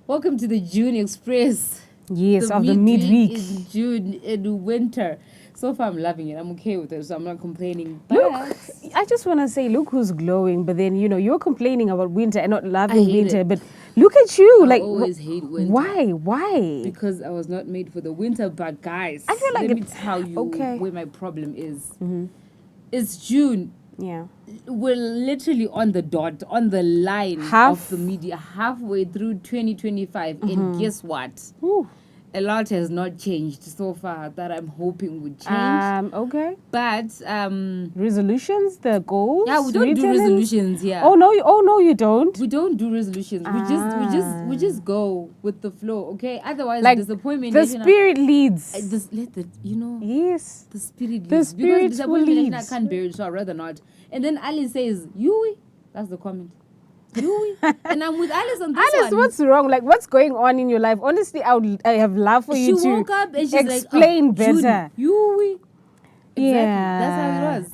Welcome to the June Express. Yes, of the midweek. Is June in winter. So far, I'm loving it. I'm okay with it, so I'm not complaining. But Look, I just want to say, look who's glowing. But then, you're complaining about winter and not loving winter. But look at you. I always hate winter. Why? Because I was not made for the winter. But guys, I feel like let me tell you where my problem is. Mm-hmm. It's June. Yeah. We're literally on the dot, on the line of the media, halfway through 2025. And guess what? Ooh. A lot has not changed so far that I'm hoping would change. Okay. But resolutions, the goals. Yeah, we don't do resolutions. Yeah. Oh no, you don't. We don't do resolutions. We just go with the flow. Okay. Otherwise, like disappointment. The spirit leads. Yes. The spirit leads. The spirit because disappointment I can't bear it, so I'd rather not. And then Ali says, "Yui." That's the comment. Yui. And I'm with Alice on this Alice, one. what's wrong? Like, what's going on in your life? Honestly, I have love for you to woke up and she's explain better. Yui. Exactly. Yeah. That's how it was.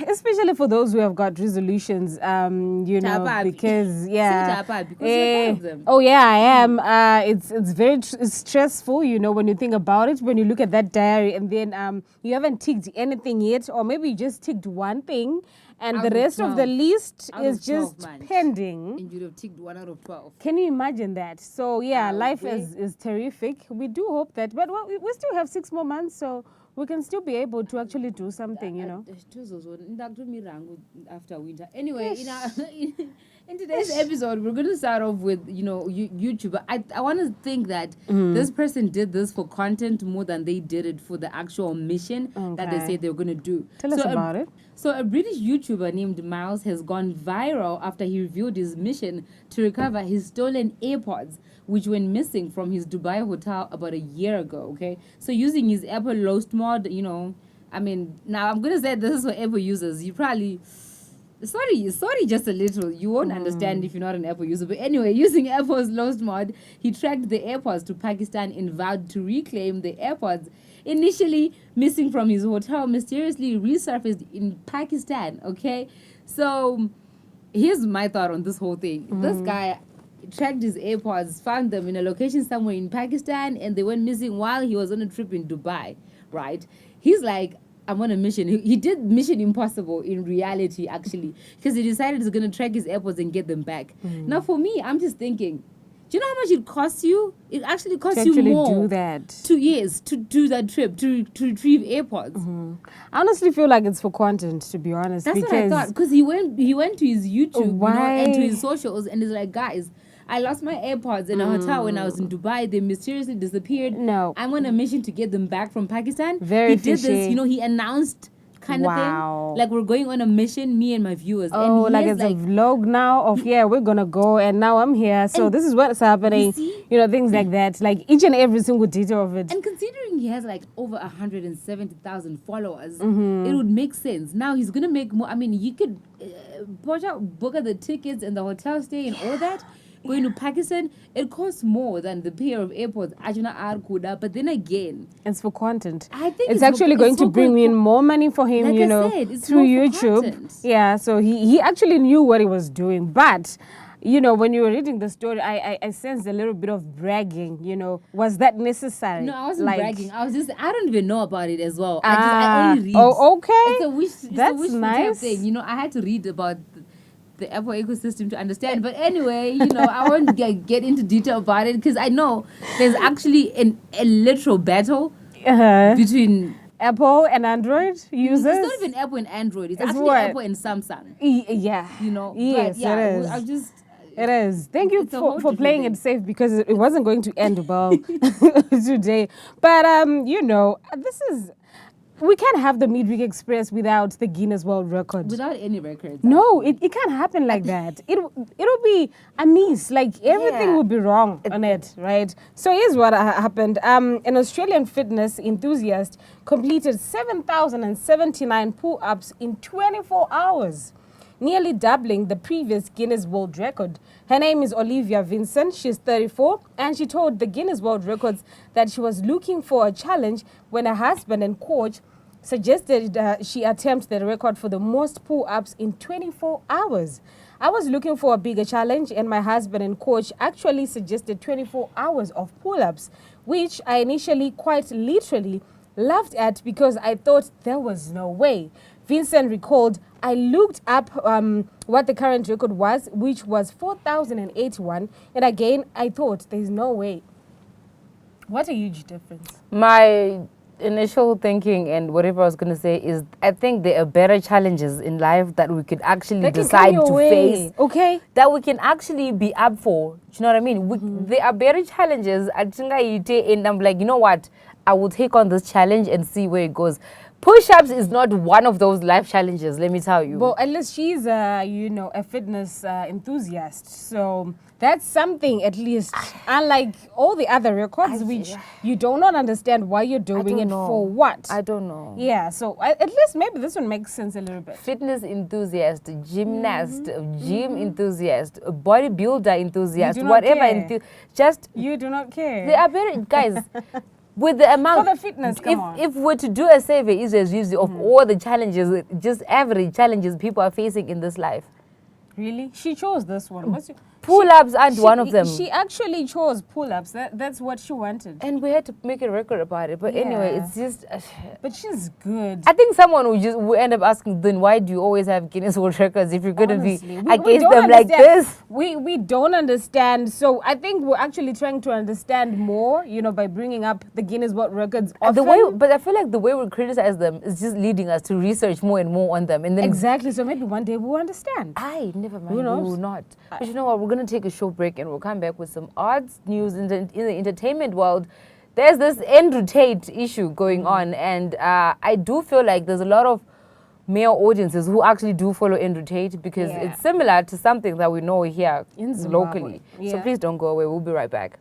Especially for those who have got resolutions, because you're part of them. Oh yeah, I am. It's very it's stressful, when you think about it. When you look at that diary and then you haven't ticked anything yet, or maybe you just ticked one thing, and the rest of the list is just pending. And you'd have ticked 1 out of 12. Can you imagine that? So yeah, life is terrific. We do hope that, but we still have 6 more months, so we can still be able to actually do something, After winter. Anyway, in today's episode, we're going to start off with, YouTube. I want to think that this person did this for content more than they did it for the actual mission that they said they were going to do. Tell us about it. So a British YouTuber named Miles has gone viral after he revealed his mission to recover his stolen AirPods, which went missing from his Dubai hotel about a year ago, okay? So using his Apple Lost mod, now I'm going to say this is for Apple users. You probably... Sorry, just a little. You won't understand if you're not an Apple user. But anyway, using Apple's Lost mod, he tracked the AirPods to Pakistan and vowed to reclaim the AirPods initially missing from his hotel, mysteriously resurfaced in Pakistan, okay? So here's my thought on this whole thing. This guy tracked his AirPods, found them in a location somewhere in Pakistan, and they went missing while he was on a trip in Dubai, right? He's like, I'm on a mission. He did Mission Impossible in reality, actually, because he decided he's going to track his AirPods and get them back. Now, for me, I'm just thinking, do you know how much it costs you? It actually costs you more. To do that. 2 years to do that trip, to retrieve AirPods. I honestly feel like it's for content, to be honest. That's what I thought. Because he went to his YouTube and to his socials, and he's like, guys, I lost my AirPods in a hotel when I was in Dubai. They mysteriously disappeared. No. I'm on a mission to get them back from Pakistan. Very He did this, he announced kind of thing. Like, we're going on a mission, me and my viewers. Oh, and it's a vlog now of, we're going to go, and now I'm here. So this is what's happening. Things like that. Like, each and every single detail of it. And considering he has, like, over 170,000 followers, it would make sense. Now, he's going to make more. I mean, you could book the tickets and the hotel stay and all that. Going to Pakistan, it costs more than the pair of AirPods. But then again, it's for content. I think it's actually going to bring in more money for him, through YouTube. Yeah, so he actually knew what he was doing. But, when you were reading the story, I sensed a little bit of bragging, Was that necessary? No, I wasn't bragging. I don't even know about it as well. I only read. Oh, okay. It's a wish nice thing. I had to read about the Apple ecosystem to understand. But anyway, I won't get into detail about it because I know there's actually a literal battle between Apple and Android users. It's not even Apple and Android. It's actually Apple and Samsung. Yeah. Yes, it is. It is. Thank you for playing it safe because it wasn't going to end well today. But, this is... We can't have the Midweek Express without the Guinness World Record. Without any records. No, it can't happen like that. It'll be a miss. Like, everything will be wrong on it, right? So here's what happened. An Australian fitness enthusiast completed 7,079 pull-ups in 24 hours. Nearly doubling the previous Guinness World Record. Her name is Olivia Vincent. She's 34, and she told the Guinness World Records that she was looking for a challenge when her husband and coach suggested she attempt the record for the most pull-ups in 24 hours. I was looking for a bigger challenge, and my husband and coach actually suggested 24 hours of pull-ups, which I initially quite literally laughed at because I thought there was no way. Vincent recalled, I looked up what the current record was, which was 4,081, and again, I thought there's no way. What a huge difference. My initial thinking and whatever I was going to say is I think there are better challenges in life that we could actually That can decide come your to way, face. okay? That we can actually be up for. Do you know what I mean? There are better challenges. And I'm like, you know what? I will take on this challenge and see where it goes. Push-ups is not one of those life challenges, let me tell you. Well, at least she's a fitness enthusiast. So that's something, at least, unlike all the other records, which you do not understand why you're doing it for what. I don't know. Yeah, so at least maybe this one makes sense a little bit. Fitness enthusiast, gymnast, gym enthusiast, bodybuilder enthusiast, You do not whatever. care. Just, You do not care. they are very, guys, with the amount. For the fitness, come on. If we're to do a survey, is usually of all the challenges, just average challenges people are facing in this life. Really? She chose this one. Pull-ups aren't one of them. She actually chose pull-ups. That's what she wanted. And we had to make a record about it. But anyway, Yeah. it's just... But she's good. I think someone will end up asking, then why do you always have Guinness World Records if you're going to be Honestly, we against don't them like understand. this? We don't understand. So I think we're actually trying to understand more, by bringing up the Guinness World Records often. But I feel like the way we criticize them is just leading us to research more and more on them. And then Exactly. So maybe one day we'll understand. never mind. Who knows? We will not. But you know what? We're going to take a short break and we'll come back with some odds news in the entertainment world. There's this Andrew Tate issue going on, and I do feel like there's a lot of male audiences who actually do follow Andrew Tate because it's similar to something that we know here In Zimbabwe. locally. So Yeah. please don't go away. We'll be right back.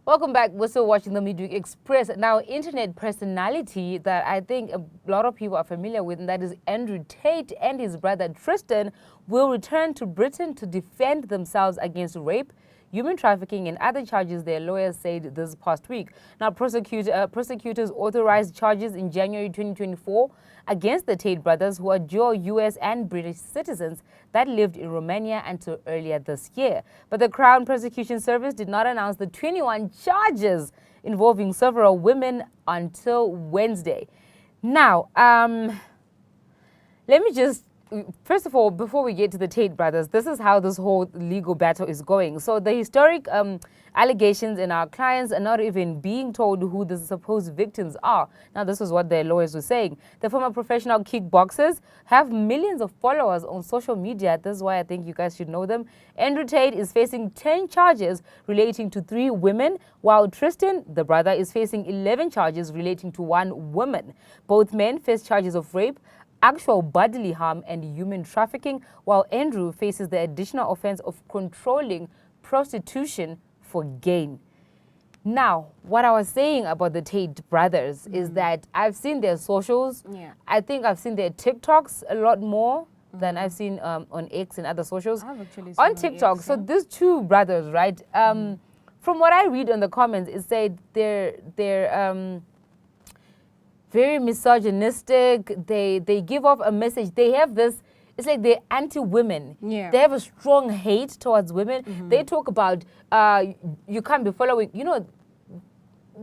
Welcome back. We're still watching the Midweek Express. Now, internet personality that I think a lot of people are familiar with, and that is Andrew Tate and his brother Tristan, will return to Britain to defend themselves against rape, human trafficking, and other charges their lawyers said this past week. Now, prosecutors authorized charges in January 2024 against the Tate brothers, who are dual U.S. and British citizens that lived in Romania until earlier this year. But the Crown Prosecution Service did not announce the 21 charges involving several women until Wednesday. Now, let me just, first of all, before we get to the Tate brothers, this is how this whole legal battle is going. So the historic allegations and our clients are not even being told who the supposed victims are. Now, this is what their lawyers were saying. The former professional kickboxers have millions of followers on social media. This is why I think you guys should know them. Andrew Tate is facing 10 charges relating to 3 women, while Tristan, the brother, is facing 11 charges relating to 1 woman. Both men face charges of rape, actual bodily harm, and human trafficking, while Andrew faces the additional offense of controlling prostitution for gain. Now, what I was saying about the Tate brothers is that I've seen their socials. Yeah. I think I've seen their TikToks a lot more than I've seen on X and other socials. I've actually seen on on TikTok. X, So these 2 brothers, right? From what I read on the comments, it said they're very misogynistic. They give off a message. They have this, it's like they're anti-women. Yeah. They have a strong hate towards women. They talk about you can't be following,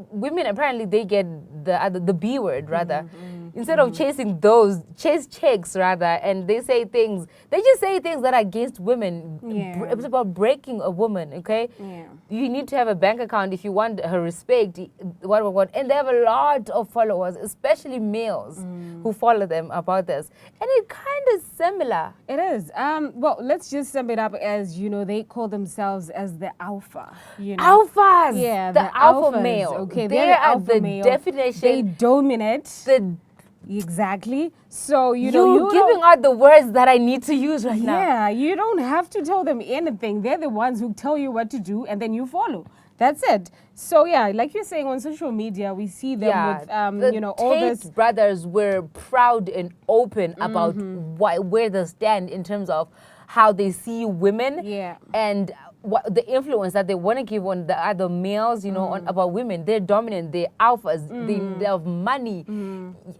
women apparently they get the B word rather. instead of chasing those, chase chicks rather, and they just say things that are against women. Yeah. It's about breaking a woman, okay? Yeah. You need to have a bank account if you want her respect, what. And they have a lot of followers, especially males, who follow them about this. And it kind of similar. It is. Well, let's just sum it up as, they call themselves as the alpha. Alphas! Yeah, the alpha alphas, male. Okay, They they're the are alpha the male. definition. They dominate. The Exactly. So, You're you giving out the words that I need to use right now. Yeah, you don't have to tell them anything. They're the ones who tell you what to do and then you follow. That's it. So yeah, like you're saying, on social media, we see them with all Tate this. brothers were proud and open about where they stand in terms of how they see women, Yeah. and what the influence that they want to give on the other males, on about women. They're dominant, they're alphas, they have money.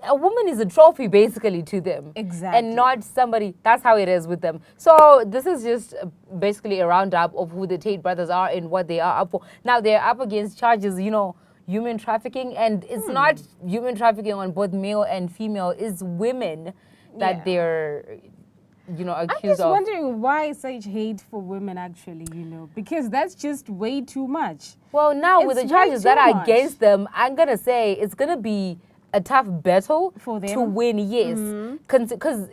A woman is a trophy basically to them. Exactly. And not somebody. That's how it is with them. So this is just basically a roundup of who the Tate brothers are and what they are up for. Now they're up against charges, human trafficking, and it's not human trafficking on both male and female. It's women that they're accused I'm just of. wondering why such hate for women actually, because that's just way too much. Well, now with the It's charges way that too are much. against them, I'm gonna say it's gonna be a tough battle For them? to win. Yes, because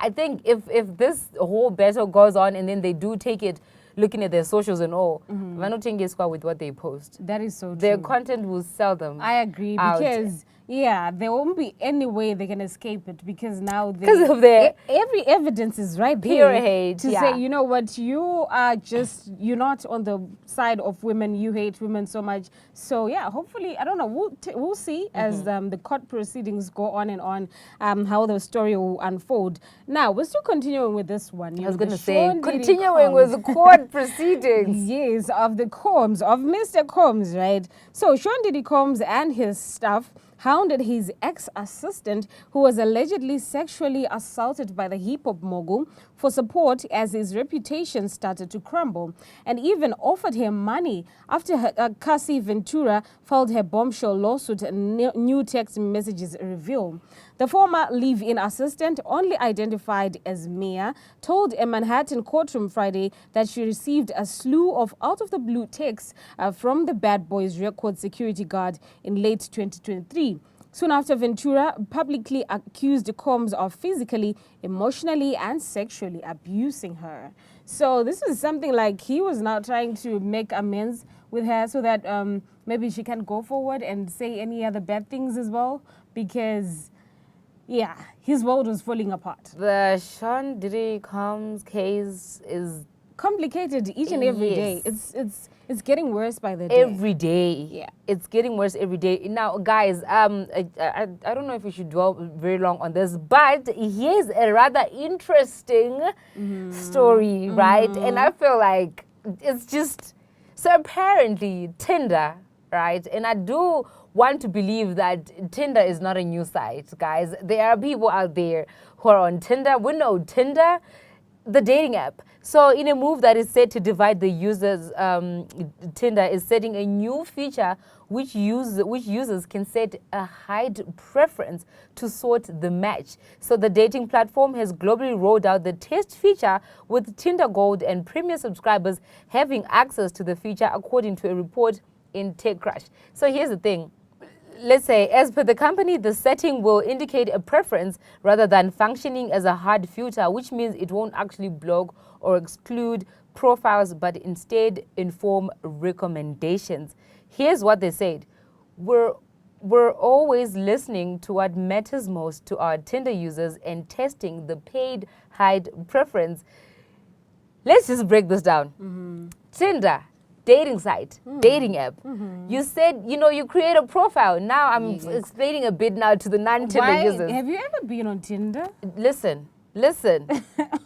I think if this whole battle goes on and then they do take it, looking at their socials and all, Vanotenge square with what they post. That is so Their true. content will sell them. I agree out. because there won't be any way they can escape it because now 'Cause of their every evidence is right pure there hate, to yeah. say, you know what, you're not on the side of women, you hate women so much. So yeah, hopefully, I don't know, we'll see as the court proceedings go on and on, how the story will unfold. Now we're still continuing with this one. I was the gonna say, Sean Diddy continuing Combs. with the court proceedings. Yes, of the Combs, of Mr. Combs, right? So Sean Diddy Combs and his staff hounded his ex-assistant who was allegedly sexually assaulted by the hip-hop mogul for support as his reputation started to crumble, and even offered him money after Cassie Ventura filed her bombshell lawsuit, new text messages reveal. The former live-in assistant, only identified as Mia, told a Manhattan courtroom Friday that she received a slew of out-of-the-blue texts from the Bad Boys record security guard in late 2023. Soon after, Ventura publicly accused Combs of physically, emotionally, and sexually abusing her. So this is something like he was now trying to make amends with her so that maybe she can go forward and say any other bad things as well, because his world was falling apart. The Sean Diddy Combs case is Complicated each and every day. It's getting worse by the day. every day. Yeah. It's getting worse every day. Now, guys, I don't know if we should dwell very long on this, but here's a rather interesting story, right? And I feel like it's just, so apparently Tinder, right? And I do want to believe that Tinder is not a new site, guys. There are people out there who are on Tinder. We know Tinder, the dating app. So in a move that is set to divide the users, Tinder is setting a new feature which users can set a hide preference to sort the match. So the dating platform has globally rolled out the test feature, with Tinder Gold and Premium subscribers having access to the feature, according to a report in TechCrunch. So here's the thing. Let's say, as per the company, the setting will indicate a preference rather than functioning as a hard filter, which means it won't actually block or exclude profiles, but instead inform recommendations. Here's what they said. We're always listening to what matters most to our Tinder users and testing the paid hide preference. Let's just break this down. Tinder, dating site, dating app. You said, you create a profile. Now I'm explaining a bit now to the non-Tinder users. Have you ever been on Tinder? Listen.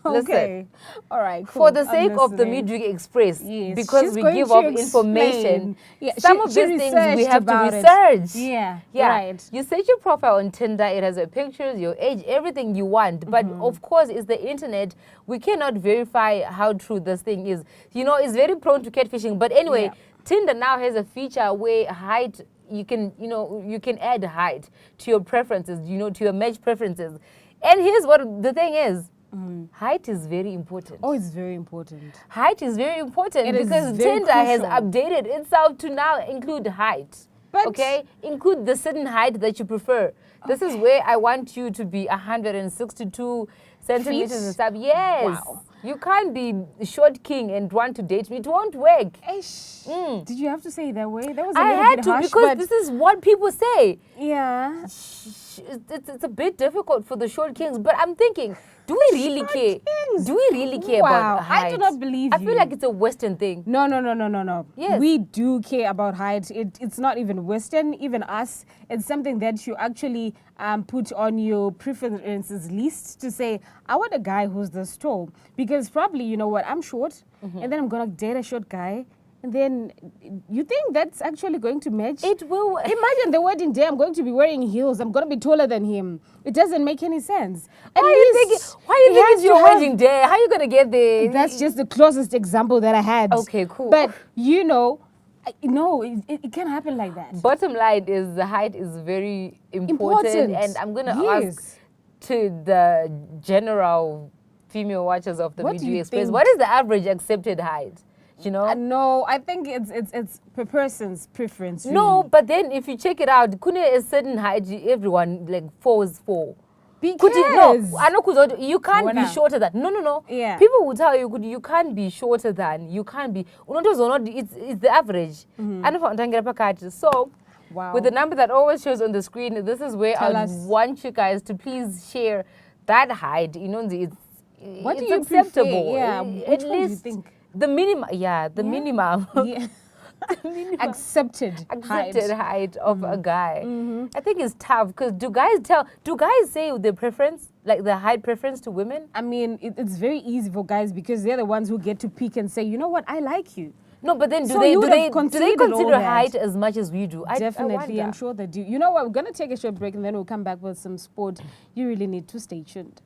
Okay. All right, cool. For the sake of the listening. Midweek Express, Yes, because she's we going give to off explain. information, Yeah, some she- of she these things we researched have to about it. research. Yeah, Yeah. right. You set your profile on Tinder, it has your pictures, your age, everything you want. But of course, it's the internet. We cannot verify how true this thing is. It's very prone to catfishing. But anyway, Yeah. Tinder now has a feature where hide you can, you can add height to your preferences, to your match preferences. And here's what the thing is. Height is very important. Oh, it's very important. Height is very important It is because very Tinder has crucial. updated itself to now include height. But- okay? Include the certain height that you prefer. This is where I want you to be 162 centimeters Feet? and stuff. Yes. Wow. You can't be short king and want to date me. It won't work. Eish. Did you have to say it that way? That was a I little had bit to harsh, because but this is what people say. yeah. It's a bit difficult for the short kings, but I'm thinking, do we really Short care? kings. Do we really care Wow, about height? I do not believe I feel you. like it's a Western thing. No. Yes. We do care about height. It's not even Western, even us. It's something that you actually put on your preferences list to say, I want a guy who's this tall. Because probably, you know what, I'm short, and then I'm going to date a short guy. And then you think that's actually going to match? It will. Imagine the wedding day, I'm going to be wearing heels. I'm going to be taller than him. It doesn't make any sense. Why are you thinking it's your wedding day? How are you going to get there? That's just the closest example that I had. Okay, cool. But, no, it can't happen like that. Bottom line is the height is very important. And I'm going to ask to the general female watchers of the What do Midweek you Express, think? what is the average accepted height? You know? No, I think it's per person's preference. No, really. but then if you check it out, couldn't a certain height everyone like 4 is 4? Because I know you can't be Wona. shorter than. No. Yeah. People will tell you you can't be shorter than. You can't be. It's the average. So, Wow. with the number that always shows on the screen, this is where Tell I us. want you guys to please share that height. What do it's you acceptable. prefer? Yeah, At which one do you least think? the minimum. Yeah, the minimum. Yeah. Accepted height of a guy. I think it's tough because do guys say their preference, like the height preference to women? I mean, it's very easy for guys because they're the ones who get to pick and say, you know what, I like you. No, but then do So they you would have consider considered all that. height as much as we do? Definitely, I I'm wonder. sure they do. You know what, we're going to take a short break and then we'll come back with some sport. You really need to stay tuned.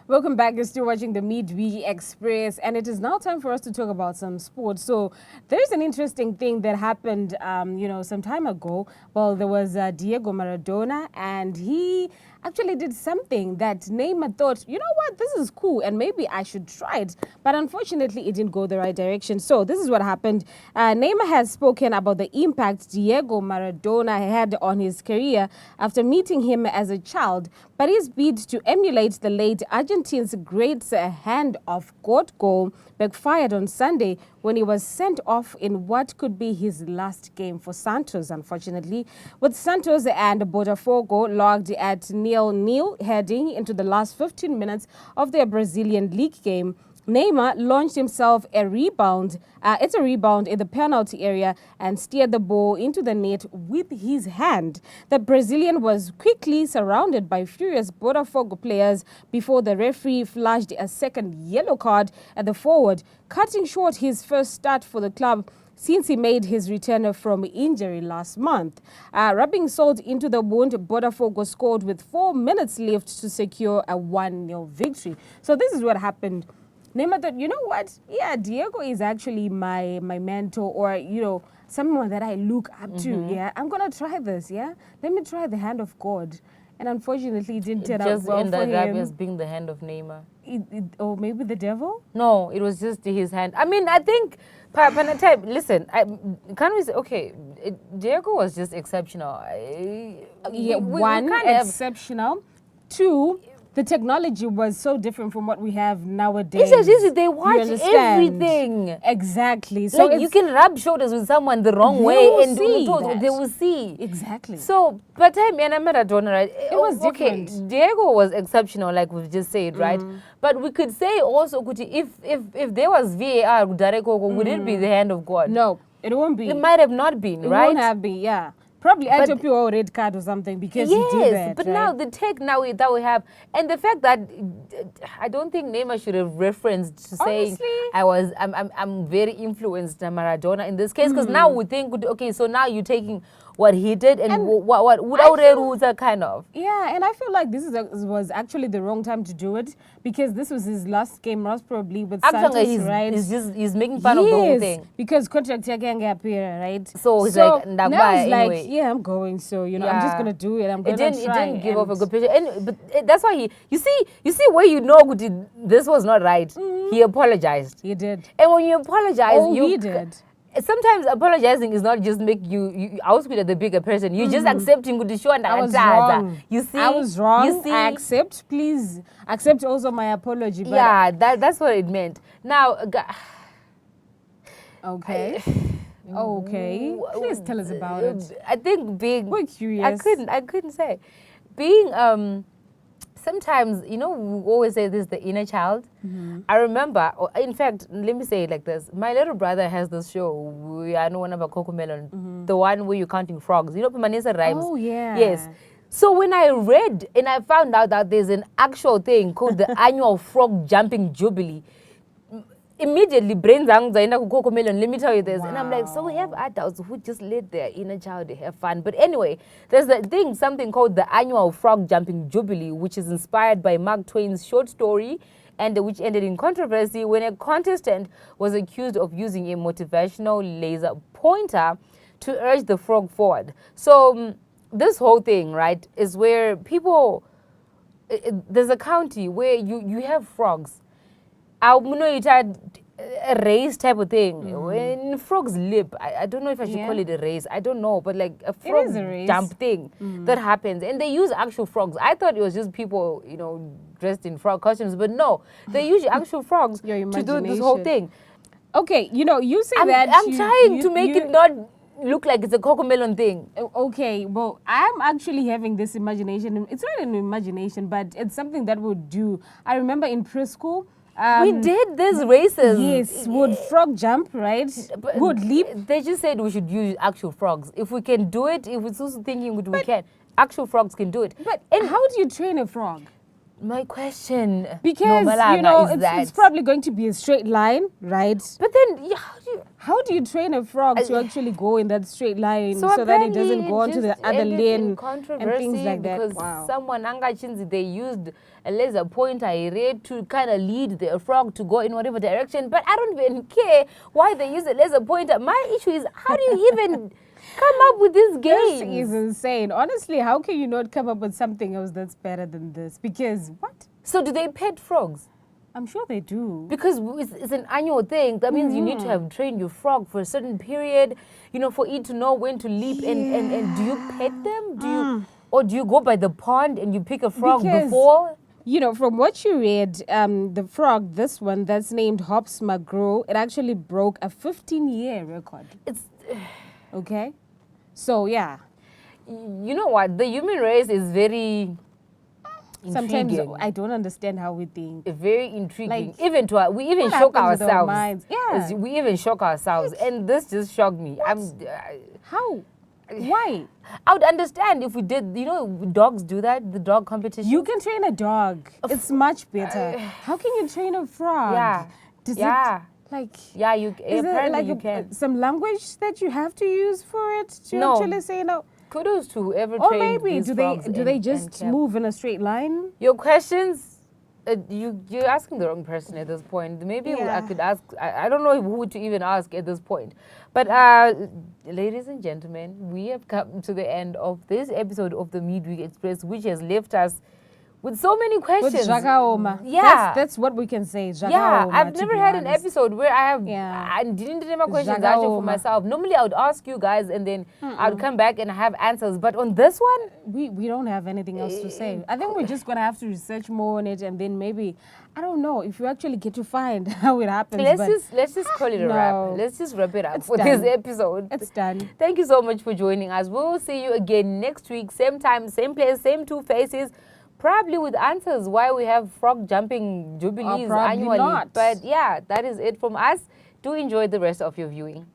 Welcome back. You're still watching the Midweek Express, and it is now time for us to talk about some sports. So there's an interesting thing that happened, some time ago. Well, there was Diego Maradona, and he actually did something that Neymar thought, you know what, this is cool, and maybe I should try it. But unfortunately, it didn't go the right direction. So this is what happened. Neymar has spoken about the impact Diego Maradona had on his career after meeting him as a child. But his bid to emulate the late Argentinian's great hand of God goal backfired on Sunday when he was sent off in what could be his last game for Santos, unfortunately. With Santos and Botafogo logged at 0-0 heading into the last 15 minutes of their Brazilian league game, Neymar launched himself a rebound. It's a rebound in the penalty area and steered the ball into the net with his hand. The Brazilian was quickly surrounded by furious Botafogo players before the referee flashed a second yellow card at the forward, cutting short his first start for the club since he made his return from injury last month. Rubbing salt into the wound, Botafogo scored with 4 minutes left to secure a 1-0 victory. So this is what happened. Neymar thought, you know what? Yeah, Diego is actually my mentor, or, someone that I look up to. Yeah, I'm going to try this. Yeah, let me try the hand of God. And unfortunately, it didn't turn out well for ended up him. as being the hand of Neymar. Or maybe the devil? No, it was just his hand. I mean, I think, listen, can't we say, okay, Diego was just exceptional. Yeah, We one, can't have exceptional. Two, the technology was so different from what we have nowadays. They You watch understand? everything. Exactly. So Like you can rub shoulders with someone the wrong They way will and see that. they will see. Exactly. So, but I mean, I Maradona, right? It was okay. different. Diego was exceptional, like we've just said, right? But we could say also, Kuti, if there was VAR, would it be the hand of God? No, it won't be. It might have not been, It right? won't have been. Yeah. Probably I took you a red card or something because you did that. But right? now the tech that we have, and the fact that I don't think Neymar should have referenced to saying Honestly? I'm very influenced by Maradona in this case, because now we think, okay, so now you're taking what he did and what would kind of. Yeah, and I feel like this was actually the wrong time to do it because this was his last game, most probably with Santos, right? He's making fun of the whole thing. Because contract can't get here, right? So he's like, now he's anyway. like, yeah, I'm going. So I'm just gonna do it. I'm gonna try. It didn't give off a good picture, but that's why you see where you know this was not right. He apologized. He did. And when you apologize, he did. Sometimes apologizing is not just make you outspeed the bigger person. You just accepting the show and I was wrong. You see, I was wrong. You see, I accept. Please accept also my apology. But yeah, that's what it meant. Now, okay. Okay. Please tell us about it. I think We're curious. I couldn't say. Being sometimes, we always say this is the inner child. I remember, in fact, let me say it like this. My little brother has this show, I know one about Coco Melon, the one where you're counting frogs. Manisa rhymes. Oh, yeah. Yes. So when I read and I found out that there's an actual thing called the annual frog jumping jubilee, immediately brains zaenda ku Coco Melon, let me tell you this. And I'm like, so we have adults who just let their inner child have fun. But anyway, there's something called the annual frog jumping jubilee, which is inspired by Mark Twain's short story and which ended in controversy when a contestant was accused of using a motivational laser pointer to urge the frog forward. So this whole thing, right, is where people, there's a county where you have frogs. It had a race type of thing. When frogs leap, I don't know if I should call it a race. I don't know, but like a frog jump thing that happens. And they use actual frogs. I thought it was just people, dressed in frog costumes, but no, they use actual frogs to do this whole thing. Okay, you say that. I'm trying to make it not look like it's a Coco Melon thing. Okay, well, I'm actually having this imagination. It's not an imagination, but it's something that we would do. I remember in preschool, we did these races. Yes, would frog jump, right? Would leap. They just said we should use actual frogs. If we can do it, if we're also thinking we can, actual frogs can do it. But how do you train a frog? My question, because it's probably going to be a straight line, right? But then, how do you train a frog to actually go in that straight line so that it doesn't go onto the other lane and things like that? Because someone they used a laser pointer to kind of lead the frog to go in whatever direction. But I don't even care why they use a laser pointer. My issue is, how do you even come up with this game? This is insane. Honestly, how can you not come up with something else that's better than this? Because what? So do they pet frogs? I'm sure they do. Because it's an annual thing. That means you need to have trained your frog for a certain period, for it to know when to leap. And do you pet them? Or do you go by the pond and you pick a frog before? From what you read, the frog, this one that's named Hops McGraw, it actually broke a 15-year record. Okay? So, yeah. You know what? The human race is very sometimes intriguing. I don't understand how we think. Very intriguing. Like, we even shock ourselves. Yeah. We even shock ourselves. And this just shocked me. How? Why? I would understand if we did, dogs do that, the dog competition. You can train a dog. It's much better. How can you train a frog? Yeah. Apparently you can. Some language that you have to use for it to actually say no? Kudos to whoever or trained maybe these do they just move in a straight line? Your questions, you're asking the wrong person at this point. Maybe I could ask. I don't know who to even ask at this point. But ladies and gentlemen, we have come to the end of this episode of the Midweek Express, which has left us with so many With questions. Jakaoma. Yeah. That's what we can say. Yeah, Jakaoma, I've to never be had an honest. episode where Yeah. I didn't have questions actually for Jakaoma. myself. Normally I would ask you guys and then I'd come back and have answers. But on this one, We don't have anything else to say. I think we're just gonna have to research more on it, and then maybe, I don't know if you actually get to find how it happens. let's just call it a wrap. No. Let's just wrap it up It's for done. this episode. It's done. Thank you so much for joining us. We'll see you again next week, same time, same place, same two faces. Probably with answers why we have frog jumping jubilees probably annually. not. But yeah, that is it from us. Do enjoy the rest of your viewing.